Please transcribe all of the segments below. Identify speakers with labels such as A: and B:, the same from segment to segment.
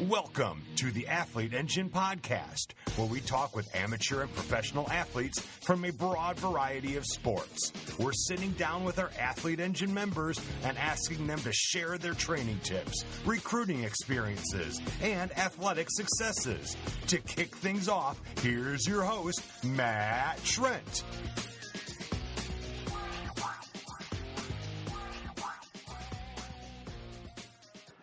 A: Welcome to the AthleteEngine podcast, where we talk with amateur and professional athletes from a broad variety of sports. We're sitting down with our AthleteEngine members and asking them to share their training tips, recruiting experiences, and athletic successes. To kick things off, here's your host, Matt Trent.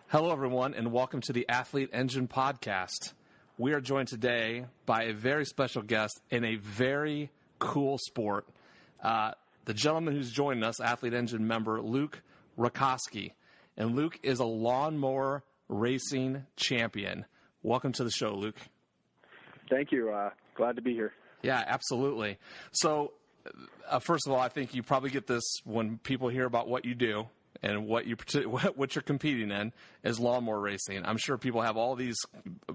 B: Hello, everyone, and welcome to the AthleteEngine podcast. We are joined today by a very special guest in a very cool sport. The gentleman who's joining us, AthleteEngine member Luke Rakoske. And Luke is a lawnmower racing champion. Welcome to the show, Luke.
C: Thank you. Glad to be here.
B: Yeah, absolutely. So, first of all, I think you probably get this when people hear about what you do. And what you're competing in is lawnmower racing. I'm sure people have all these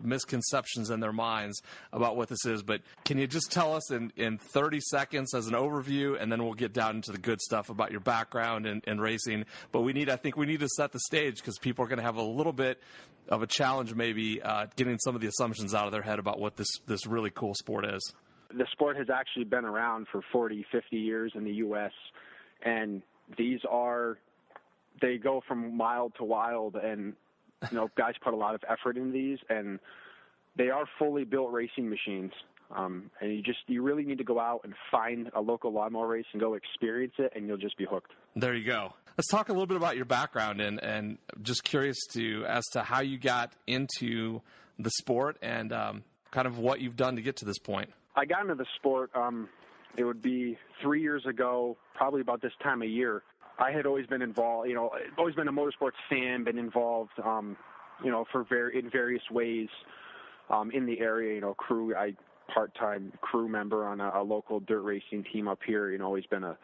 B: misconceptions in their minds about what this is, but can you just tell us in 30 seconds as an overview, and then we'll get down into the good stuff about your background in racing. But I think we need to set the stage because people are going to have a little bit of a challenge maybe getting some of the assumptions out of their head about what this really cool sport is.
C: The sport has actually been around for 40, 50 years in the U.S., and they go from wild to wild, and guys put a lot of effort in these, and they are fully built racing machines. And you really need to go out and find a local lawnmower race and go experience it, and you'll just be hooked.
B: There you go. Let's talk a little bit about your background, and just curious as to how you got into the sport and kind of what you've done to get to this point.
C: I got into the sport. It would be 3 years ago, probably about this time of year. I had always been involved, always been a motorsports fan, been involved, in various ways, in the area, part-time crew member on a local dirt racing team up here, always been a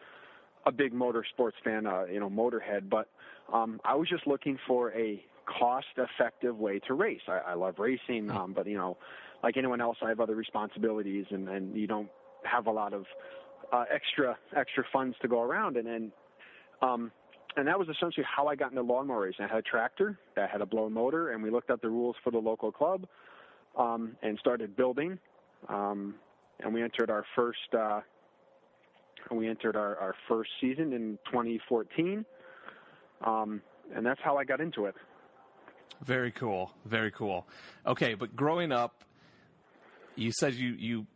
C: big motorsports fan, motorhead, but, I was just looking for a cost-effective way to race. I love racing, but, like anyone else, I have other responsibilities and you don't have a lot of, extra funds to go around. And that was essentially how I got into lawnmower racing. I had a tractor that had a blown motor, and we looked up the rules for the local club and started building. And we entered our first season in 2014. And that's how I got into it.
B: Very cool. Very cool. Okay, but growing up, you said you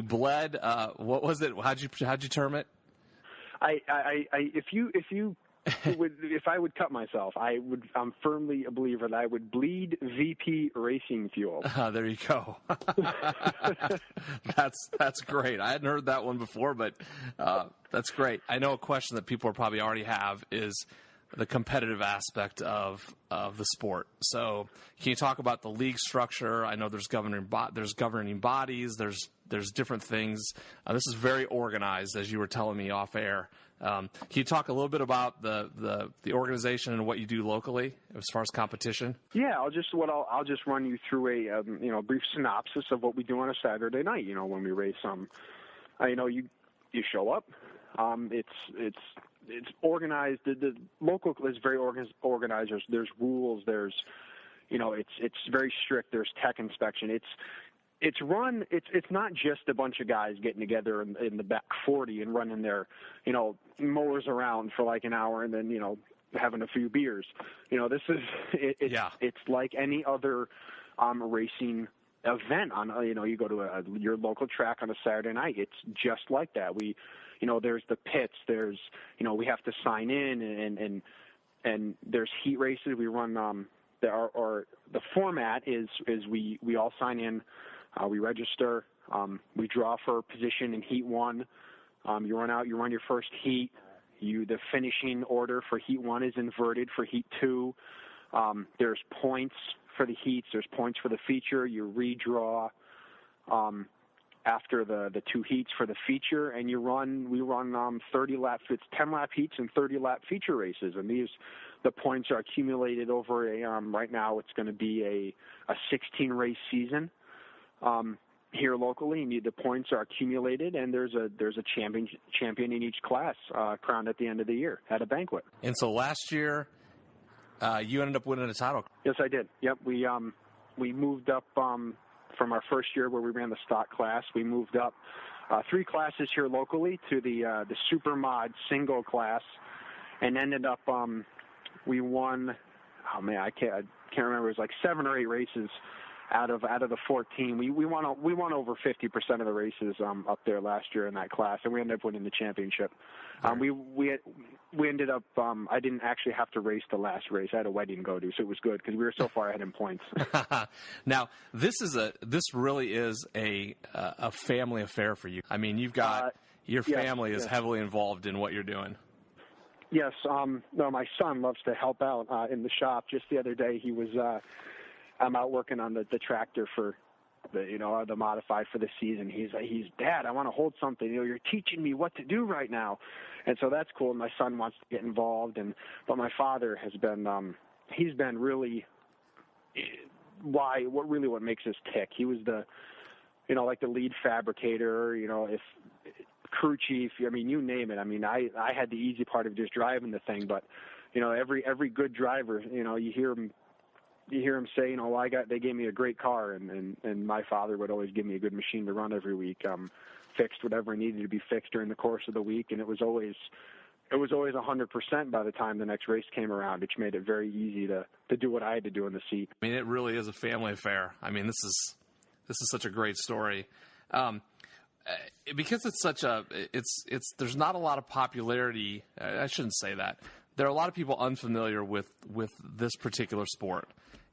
B: bled. What was it? How'd you term it? If I would cut myself, I'm firmly a believer that I would bleed VP racing fuel. There you go. That's great. I hadn't heard that one before, but that's great. I know a question that people probably already have is the competitive aspect of the sport. So can you talk about the league structure? I know there's governing bodies. There's different things. This is very organized, as you were telling me off air. Can you talk a little bit about the organization and what you do locally as far as competition? Yeah,
C: I'll just run you through a brief synopsis of what we do on a Saturday night. When we race. You show up. It's organized. The local is very organized. There's rules. There's, it's very strict. There's tech inspection. It's run. It's not just a bunch of guys getting together in the back 40 and running their, mowers around for like an hour and then, having a few beers. This is it's like any other racing event on. You go to your local track on a Saturday night. It's just like that. There's the pits. There's we have to sign in and there's heat races. We run. The format is we all sign in. We register. We draw for position in heat 1. You run out. You run your first heat. The finishing order for heat 1 is inverted for heat 2. There's points for the heats. There's points for the feature. You redraw after the 2 heats for the feature, and we run 30 lap. It's 10 lap heats and 30 lap feature races, and the points are accumulated over right now it's going to be a 16 race season. Here locally, the points are accumulated, and there's a champion in each class crowned at the end of the year at a banquet.
B: And so last year, you ended up winning a title.
C: Yes, I did. Yep, we moved up from our first year where we ran the stock class. We moved up 3 classes here locally to the super mod single class, and ended up we won. Oh man, I can't remember. It was like 7 or 8 races out of the 14. We won over 50% of the races up there last year in that class, and we ended up winning the championship. We ended up I didn't actually have to race the last race. I had a wedding to go to, so it was good because we were so far ahead in points.
B: Now, this really is a family affair for you. I mean, you've got your family is heavily involved in what you're doing.
C: Yes, no, my son loves to help out in the shop. Just the other day, he was I'm out working on the tractor for the modified for the season. He's Dad, I want to hold something. You're teaching me what to do right now, and so that's cool. My son wants to get involved, but my father has been he's been really what makes us tick. He was the like the lead fabricator. If crew chief, I mean, you name it. I mean, I had the easy part of just driving the thing, but every good driver, you hear him say, they gave me a great car, and my father would always give me a good machine to run every week. Fixed whatever needed to be fixed during the course of the week, and it was always 100% by the time the next race came around, which made it very easy to do what I had to do in the seat.
B: I mean, it really is a family affair. I mean, this is such a great story. Because it's such there's not a lot of popularity. I shouldn't say that. There are a lot of people unfamiliar with this particular sport.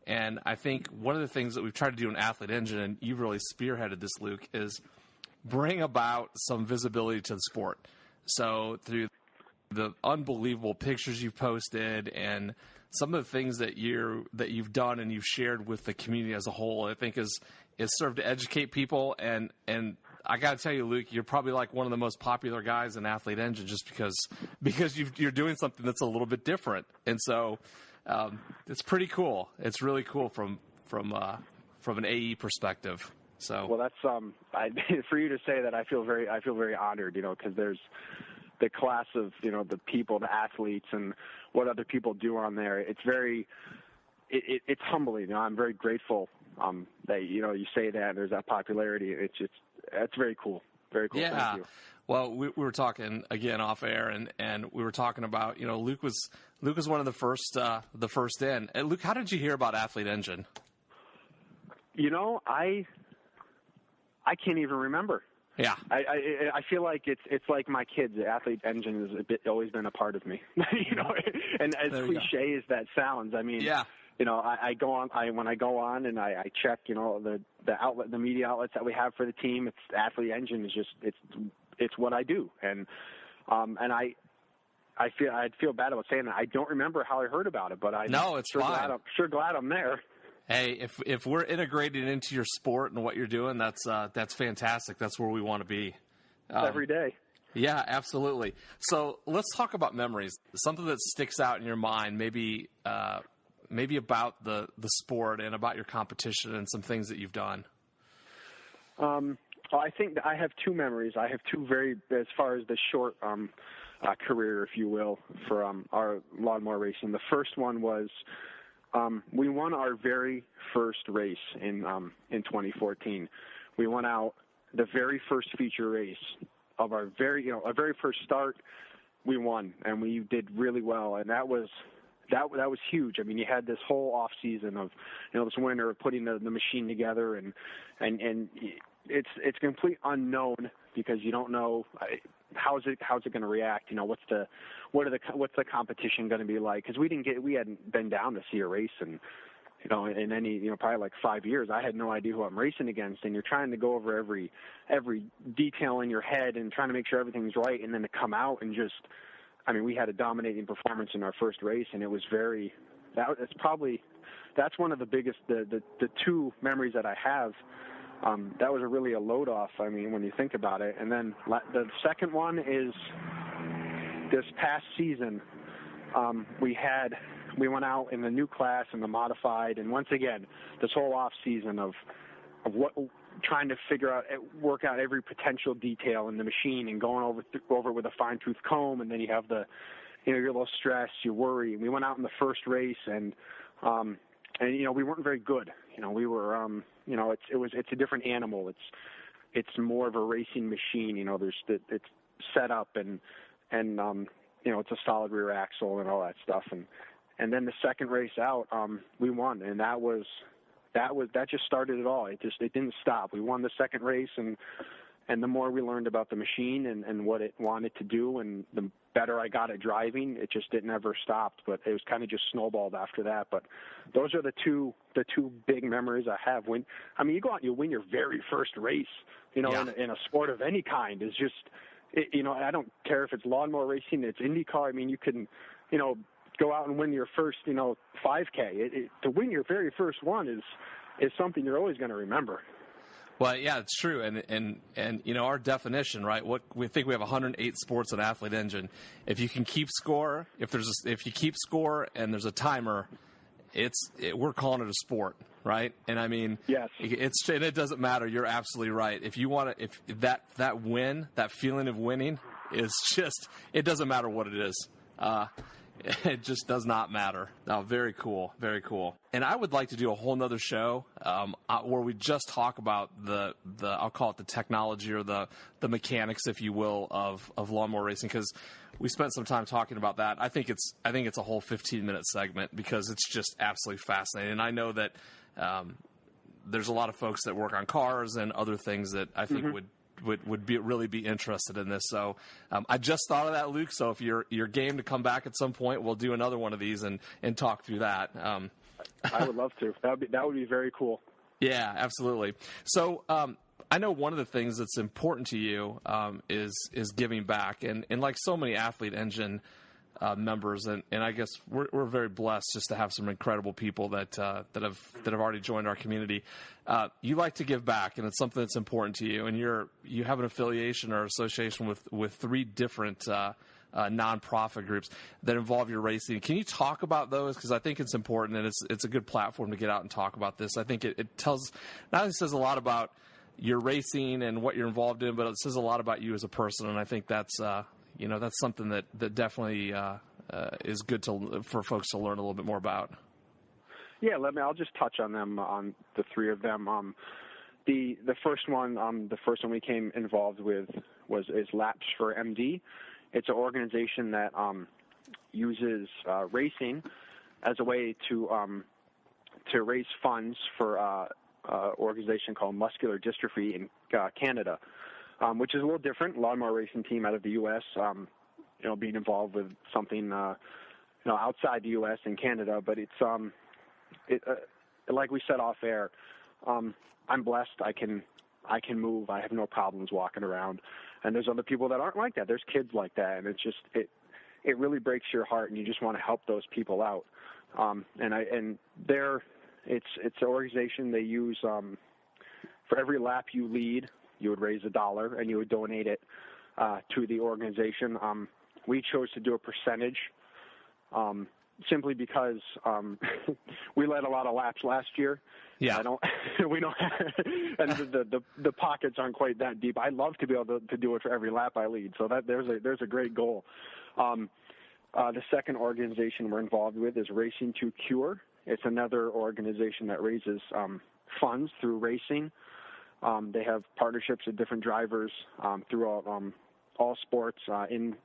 B: And I think one of the things that we've tried to do in AthleteEngine, and you've really spearheaded this, Luke, is bring about some visibility to the sport. So through the unbelievable pictures you've posted and some of the things that you've done and you've shared with the community as a whole, I think is served to educate people. And I got to tell you, Luke, you're probably like one of the most popular guys in AthleteEngine just because you're doing something that's a little bit different. And so it's pretty cool. It's really cool from an AE perspective. So
C: well, that's for you to say that. I feel very honored, because there's the class of the people, the athletes, and what other people do on there. It's it's humbling. I'm very grateful that you say that and there's that popularity. That's very cool. Very cool.
B: Yeah.
C: Thank you.
B: Well, we were talking again off air, and we were talking about Luke was one of the first in. And Luke, how did you hear about AthleteEngine?
C: I can't even remember.
B: Yeah.
C: I feel like it's like my kids. AthleteEngine has always been a part of me. And as cliche as that sounds, I mean,
B: yeah.
C: I go on. When I go on and I check, the outlet, the media outlets that we have for the team. It's AthleteEngine is just it's what I do, and I'd feel bad about saying that. I don't remember how I heard about it, but
B: it's fine.
C: Sure glad I'm there.
B: Hey, if we're integrated into your sport and what you're doing, that's fantastic. That's where we want to be.
C: Every day.
B: Yeah, absolutely. So let's talk about memories. Something that sticks out in your mind, maybe about the sport and about your competition and some things that you've done.
C: I think that I have 2 memories. I have 2 as far as the short career, if you will, for our lawnmower racing. The first one was we won our very first race in 2014. We went out the very first feature race of our very first start. We won, and we did really well, and that was huge. I mean, you had this whole off season of this winter of putting the machine together, and it's complete unknown because you don't know how's it going to react. What's the competition going to be like? Because we hadn't been down to see a race in any probably like 5 years. I had no idea who I'm racing against, and you're trying to go over every detail in your head and trying to make sure everything's right, and then to come out and just. I mean, we had a dominating performance in our first race, and it was that's one of the biggest, the 2 memories that I have. That was really a load off. I mean, when you think about it. And then the second one is this past season. We went out in the new class and the modified, and once again, this whole off season of what, trying to work out every potential detail in the machine and going over it with a fine-tooth comb, and then you have the you're a little stressed, you worry. We went out in the first race, and we weren't very good. We were, it's a different animal. It's more of a racing machine. It's set up and it's a solid rear axle and all that stuff. And then the second race out, we won, and that just started it all. It didn't stop. We won the second race, and the more we learned about the machine and what it wanted to do, and the better I got at driving, it never stopped. But it was kind of just snowballed after that. But those are the two big memories I have. When you go out and you win your very first race, in a sport of any kind, is just, I don't care if it's lawnmower racing, it's IndyCar. You can, go out and win your first, 5K. To win your very first one is something you're always going to remember.
B: Well, yeah, it's true, and our definition, right? What we think, we have 108 sports in AthleteEngine. If you can keep score, if you keep score and there's a timer, we're calling it a sport, right? And
C: yes,
B: it doesn't matter. You're absolutely right. If you want to, if that win, that feeling of winning is just, it doesn't matter what it is. It just does not matter. Oh, very cool. Very cool. And I would like to do a whole nother show where we just talk about the I'll call it the technology or the mechanics, if you will, of lawnmower racing, because we spent some time talking about that. I think it's a whole 15-minute segment because it's just absolutely fascinating. And I know that there's a lot of folks that work on cars and other things that I think would really be interested in this. So I just thought of that, Luke. So if you're game to come back at some point, we'll do another one of these and talk through that.
C: I would love to. That would be very cool.
B: Yeah, absolutely. So I know one of the things that's important to you is giving back, and like so many AthleteEngine members, and I guess we're very blessed just to have some incredible people that have already joined our community. You like to give back, and it's something that's important to you. And you have an affiliation or association with 3 different nonprofit groups that involve your racing. Can you talk about those? Because I think it's important, and it's a good platform to get out and talk about this. I think it tells, not only says a lot about your racing and what you're involved in, but it says a lot about you as a person. And I think that's that's something that definitely is good for folks to learn a little bit more about.
C: Yeah, I'll just touch on them, on the 3 of them. The first one we came involved with is Laps for MD. It's an organization that uses racing as a way to raise funds for an organization called Muscular Dystrophy in Canada, which is a little different. Lawnmower racing team out of the U.S. Being involved with something outside the U.S. and Canada, but it's like we said off air. I'm blessed. I can move. I have no problems walking around. And there's other people that aren't like that. There's kids like that, and it's just it really breaks your heart, and you just want to help those people out. It's an organization they use for every lap you lead, you would raise $1 and you would donate it to the organization. We chose to do a percentage simply because we led a lot of laps last year.
B: Yeah,
C: we don't, and the pockets aren't quite that deep. I'd love to be able to do it for every lap I lead. So that there's a great goal. The second organization we're involved with is Racing to Cure. It's another organization that raises funds through racing. They have partnerships with different drivers throughout all sports in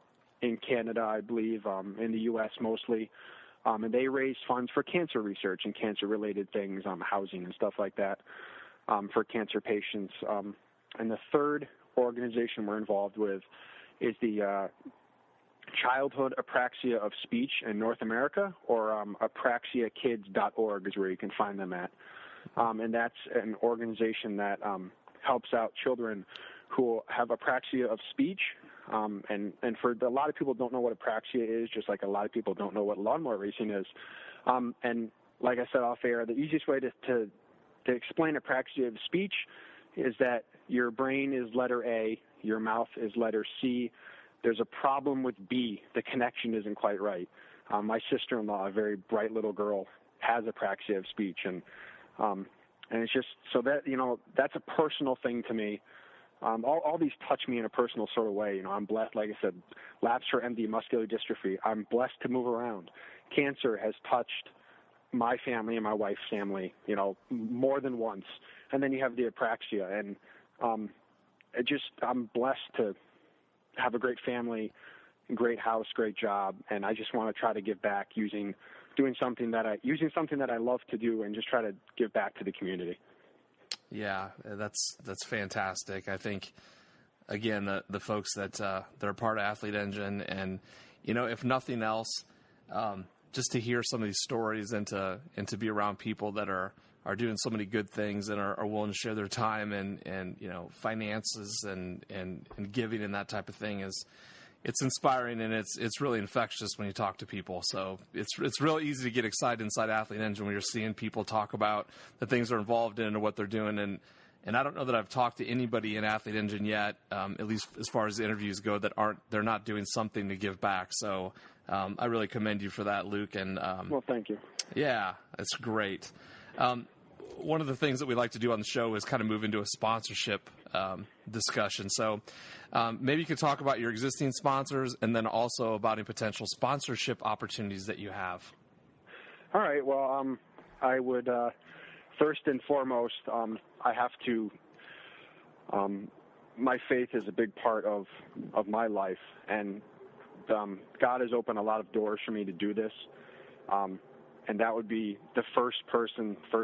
C: Canada, I believe, in the U.S. mostly. And they raise funds for cancer research and cancer-related things, housing and stuff like that, for cancer patients. And the third organization we're involved with is the Childhood Apraxia of Speech in North America, or apraxiakids.org is where you can find them at. And that's an organization that helps out children who have apraxia of speech. And for a lot of people don't know what apraxia is, just like a lot of people don't know what lawnmower racing is. And like I said off air, the easiest way to explain apraxia of speech is that your brain is letter A, your mouth is letter C. There's a problem with B. The connection isn't quite right. My sister-in-law, a very bright little girl, has apraxia of speech, and it's just so that that's a personal thing to me. all these touch me in a personal sort of way. I'm blessed, like I said, labs for MD, muscular dystrophy. I'm blessed to move around. Cancer has touched my family and my wife's family, more than once. And then you have the apraxia, and I'm blessed to have a great family, great house, great job, and I just want to try to give back using something that I love to do, and just try to give back to the community. Yeah,
B: that's fantastic. I think, again, the folks that are part of AthleteEngine, and if nothing else, just to hear some of these stories and to be around people that are doing so many good things and are willing to share their time and finances and giving and that type of thing it's inspiring, and it's really infectious when you talk to people. So it's real easy to get excited inside AthleteEngine when you're seeing people talk about the things they're involved in and what they're doing. And I don't know that I've talked to anybody in AthleteEngine yet, at least as far as the interviews go, they're not doing something to give back. So I really commend you for that, Luke. And
C: well, thank you.
B: Yeah, it's great. One of the things that we like to do on the show is kind of move into a sponsorship discussion. So maybe you could talk about your existing sponsors and then also about any potential sponsorship opportunities that you have.
C: All right. Well, I would first and foremost, I have to. My faith is a big part of my life, and God has opened a lot of doors for me to do this. And that would be the first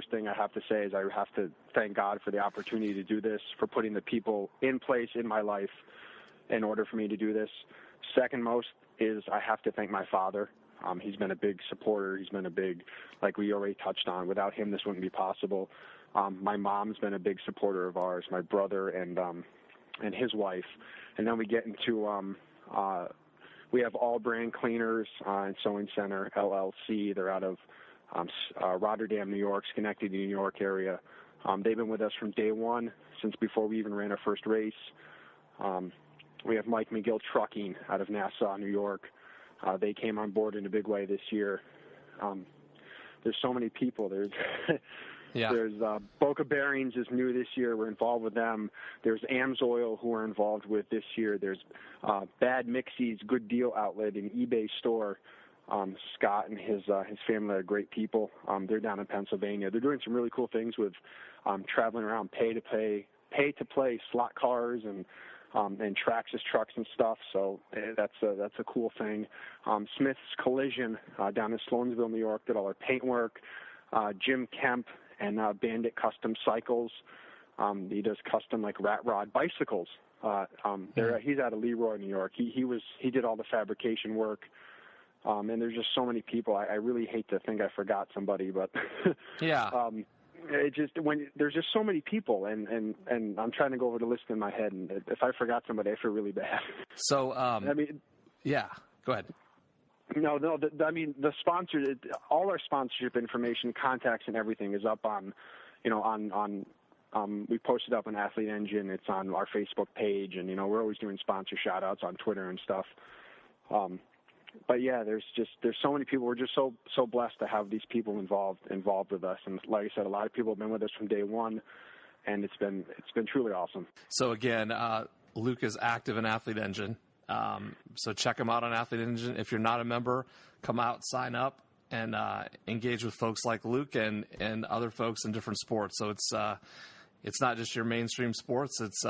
C: thing I have to say is I have to thank God for the opportunity to do this, for putting the people in place in my life in order for me to do this. Second most is I have to thank my father. He's been a big supporter. He's been a big, like we already touched on, without him this wouldn't be possible. My mom's been a big supporter of ours, my brother and his wife. And then we get into we have All Brand Cleaners and Sewing Center, LLC. They're out of Rotterdam, New York, Schenectady, New York area. They've been with us from day one, since before we even ran our first race. We have Mike McGill Trucking out of Nassau, New York. They came on board in a big way this year. There's so many people. There's Boca Bearings is new this year. We're involved with them. There's AMSOIL, who we're involved with this year. There's Bad Mixie's Good Deal Outlet, an eBay store. Scott and his family are great people. They're down in Pennsylvania. They're doing some really cool things with traveling around pay to play slot cars and Traxxas trucks and stuff. So that's a cool thing. Smith's Collision down in Sloansville, New York, did all our paint work. Jim Kemp and Bandit Custom Cycles. He does custom like rat rod bicycles. He's out of Leroy, New York. He did all the fabrication work. And there's just so many people. I really hate to think I forgot somebody, but
B: yeah.
C: There's just so many people, and I'm trying to go over the list in my head, and if I forgot somebody, I feel really bad.
B: So, yeah, go ahead.
C: No. The sponsor, all our sponsorship information, contacts, and everything is up on, we posted up on AthleteEngine. It's on our Facebook page, and we're always doing sponsor shout outs on Twitter and stuff. But yeah, there's so many people. We're just so blessed to have these people involved with us. And like I said, a lot of people have been with us from day one, and it's been truly awesome.
B: So again, Luke is active in AthleteEngine. So check him out on AthleteEngine. If you're not a member, come out, sign up, and engage with folks like Luke and other folks in different sports. So it's not just your mainstream sports. It's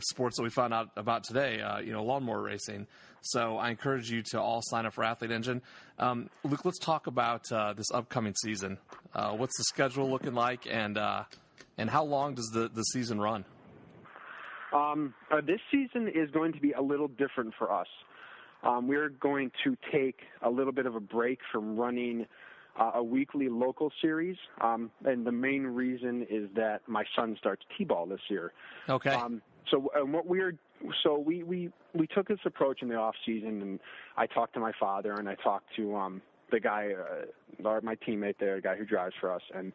B: sports that we found out about today, lawnmower racing. So I encourage you to all sign up for AthleteEngine. Luke, let's talk about this upcoming season. What's the schedule looking like, and how long does the season run?
C: This season is going to be a little different for us. We're going to take a little bit of a break from running a weekly local series, and the main reason is that my son starts T-ball this year.
B: Okay.
C: We took this approach in the off season, and I talked to my father, and I talked to the guy, my teammate there, the guy who drives for us, and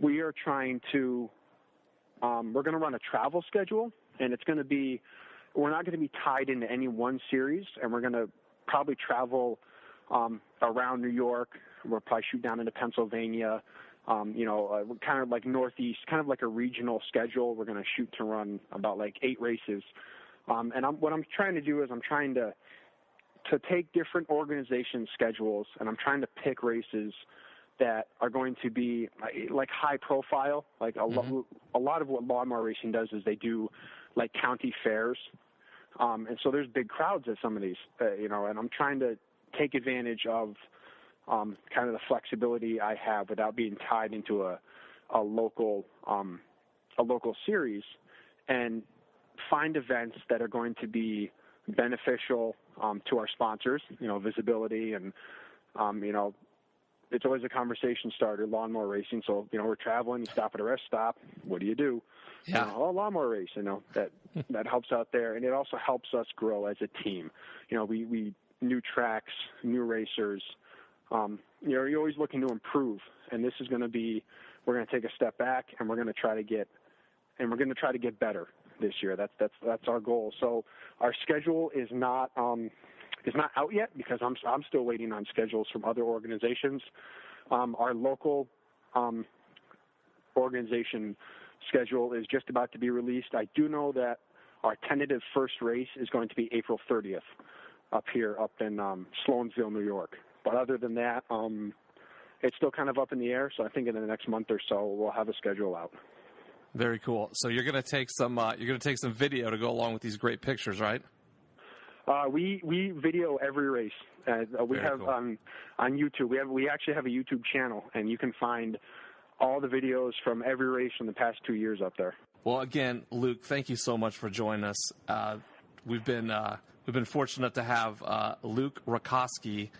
C: we are trying to. We're going to run a travel schedule, and we're not going to be tied into any one series, and we're going to probably travel around New York. We'll probably shoot down into Pennsylvania, kind of like Northeast, kind of like a regional schedule. We're going to shoot to run about like 8 races. And what I'm trying to do is I'm trying to take different organization schedules, and I'm trying to pick races that are going to be like high profile. Like a lot of what Lawnmower Racing does is they do like county fairs. And so there's big crowds at some of these, and I'm trying to take advantage of kind of the flexibility I have without being tied into a local series, and find events that are going to be beneficial to our sponsors, visibility, and it's always a conversation starter, Lawnmower Racing. So, we're traveling, you stop at a rest stop. What do you do?
B: Yeah.
C: Lawnmower Race, that helps out there. And it also helps us grow as a team. We new tracks, new racers, you're always looking to improve. And this is going to be, we're going to take a step back, and we're going to try to get better this year. That's our goal. So our schedule is not out yet because I'm still waiting on schedules from other organizations. Our local organization schedule is just about to be released. I do know that our tentative first race is going to be April 30th up in Sloansville, New York. But other than that, it's still kind of up in the air. So I think in the next month or so we'll have a schedule out. Very cool.
B: So you're going to take some video to go along with these great pictures, right?
C: We video every race. We have
B: cool.
C: On YouTube. We actually have a YouTube channel, and you can find all the videos from every race from the past 2 years up there.
B: Well, again, Luke, thank you so much for joining us. We've been fortunate to have Luke Rakoske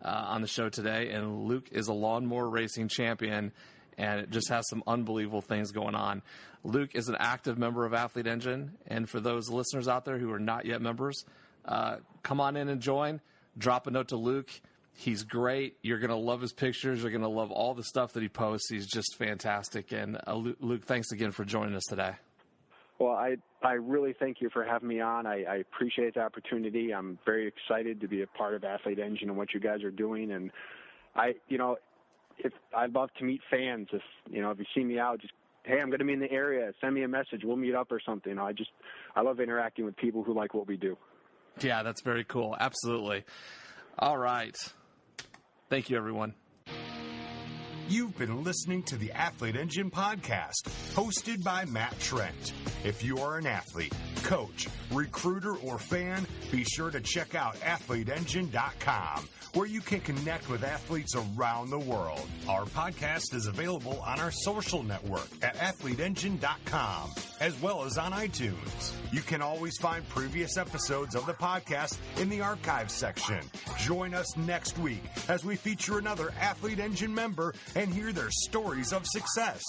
B: on the show today, and Luke is a lawnmower racing champion, and it just has some unbelievable things going on. Luke is an active member of AthleteEngine, and for those listeners out there who are not yet members, come on in and join. Drop a note to Luke. He's great. You're going to love his pictures. You're going to love all the stuff that he posts. He's just fantastic. And Luke, thanks again for joining us today.
C: Well, I really thank you for having me on. I appreciate the opportunity. I'm very excited to be a part of AthleteEngine and what you guys are doing. And I'd love to meet fans. If you see me out, just, hey, I'm going to be in the area. Send me a message. We'll meet up or something. I love interacting with people who like what we do.
B: Yeah, that's very cool. Absolutely. All right. Thank you, everyone.
A: You've been listening to the AthleteEngine podcast, hosted by Matt Trent. If you are an athlete, coach, recruiter, or fan, be sure to check out AthleteEngine.com, where you can connect with athletes around the world. Our podcast is available on our social network at AthleteEngine.com, as well as on iTunes. You can always find previous episodes of the podcast in the archives section. Join us next week as we feature another AthleteEngine member and hear their stories of success.